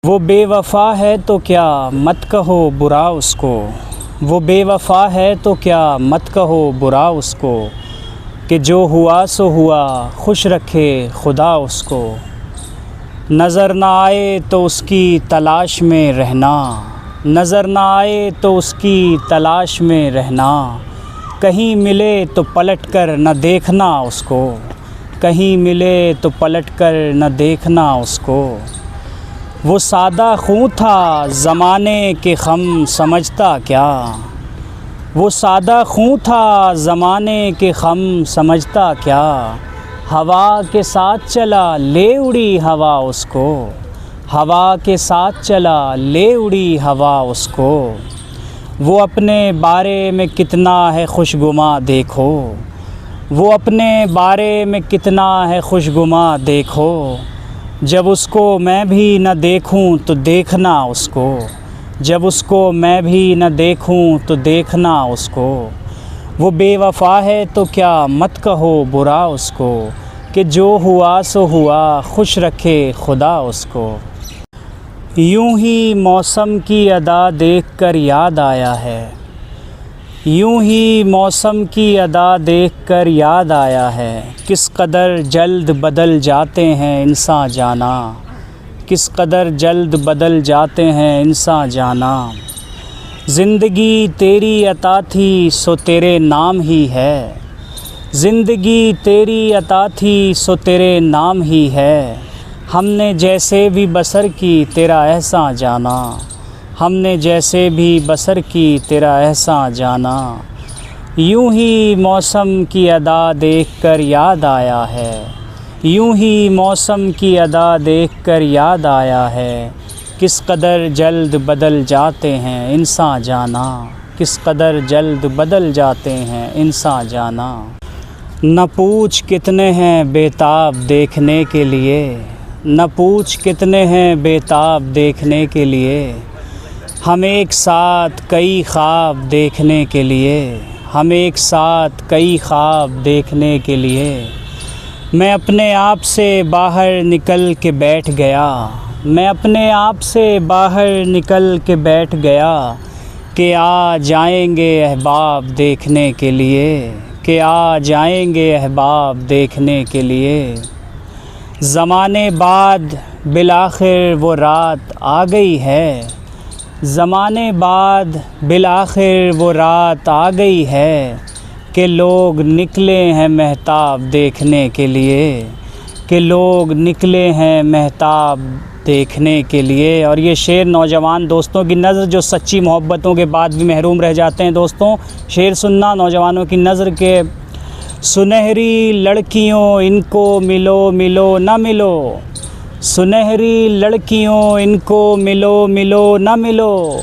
وہ بے وفا ہے تو کیا مت کہو برا اس کو، وہ بے وفا ہے تو کیا مت کہو برا اس کو، کہ جو ہوا سو ہوا خوش رکھے خدا اس کو۔ نظر نہ آئے تو اس کی تلاش میں رہنا، نظر نہ آئے تو اس کی تلاش میں رہنا، کہیں ملے تو پلٹ کر نہ دیکھنا اس کو، کہیں ملے تو پلٹ کر نہ دیکھنا اس کو۔ وہ سادہ خوں تھا زمانے کے غم سمجھتا کیا، وہ سادہ خوں تھا زمانے کے غم سمجھتا کیا، ہوا کے ساتھ چلا لے اڑی ہوا اس کو، ہوا کے ساتھ چلا لے اڑی ہوا اس کو۔ وہ اپنے بارے میں کتنا ہے خوش گماں دیکھو، وہ اپنے بارے میں کتنا ہے خوش گماں دیکھو، جب اس کو میں بھی نہ دیکھوں تو دیکھنا اس کو، جب اس کو میں بھی نہ دیکھوں تو دیکھنا اس کو۔ وہ بے وفا ہے تو کیا مت کہو برا اس کو، کہ جو ہوا سو ہوا خوش رکھے خدا اس کو۔ یوں ہی موسم کی ادا دیکھ کر یاد آیا ہے، یوں ہی موسم کی ادا دیکھ کر یاد آیا ہے، کس قدر جلد بدل جاتے ہیں انسان جانا، کس قدر جلد بدل جاتے ہیں انسان جانا۔ زندگی تیری عطا تھی سو تیرے نام ہی ہے، زندگی تیری عطا تھی سو تیرے نام ہی ہے، ہم نے جیسے بھی بسر کی تیرا احسان جانا، ہم نے جیسے بھی بسر کی تیرا احسان جانا۔ یوں ہی موسم کی ادا دیکھ کر یاد آیا ہے، یوں ہی موسم کی ادا دیکھ کر یاد آیا ہے، کس قدر جلد بدل جاتے ہیں انسان جانا، کس قدر جلد بدل جاتے ہیں انسان جانا۔ نہ پوچھ کتنے ہیں بے تاب دیکھنے کے لیے، نہ پوچھ کتنے ہیں بے تاب دیکھنے کے لیے، ہم ایک ساتھ کئی خواب دیکھنے کے لیے، ہم ایک ساتھ کئی خواب دیکھنے کے لیے۔ میں اپنے آپ سے باہر نکل کے بیٹھ گیا، میں اپنے آپ سے باہر نکل کے بیٹھ گیا، کہ آ جائیں گے احباب دیکھنے کے لیے، کہ آ جائیں گے احباب دیکھنے کے لیے۔ زمانے بعد بالآخر وہ رات آ گئی ہے، زمانے بعد بالآخر وہ رات آ گئی ہے، کہ لوگ نکلے ہیں مہتاب دیکھنے کے لیے، کہ لوگ نکلے ہیں مہتاب دیکھنے کے لیے۔ اور یہ شعر نوجوان دوستوں کی نظر جو سچی محبتوں کے بعد بھی محروم رہ جاتے ہیں۔ دوستوں شعر سننا نوجوانوں کی نظر کے سنہری لڑکیوں ان کو ملو ملو نہ ملو، سنہری لڑکیوں ان کو ملو ملو نہ ملو،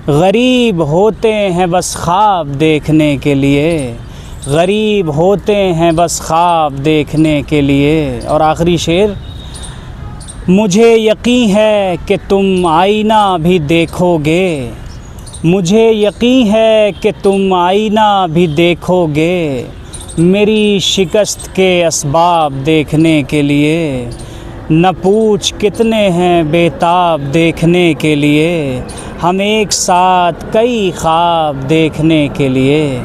غریب ہوتے ہیں بس خواب دیکھنے کے لیے، غریب ہوتے ہیں بس خواب دیکھنے کے لیے۔ اور آخری شعر، مجھے یقین ہے کہ تم آئینہ بھی دیکھو گے، مجھے یقین ہے کہ تم آئینہ بھی دیکھو گے، میری شکست کے اسباب دیکھنے کے لیے۔ نہ پوچھ کتنے ہیں بے تاب دیکھنے کے لیے، ہم ایک ساتھ کئی خواب دیکھنے کے لیے۔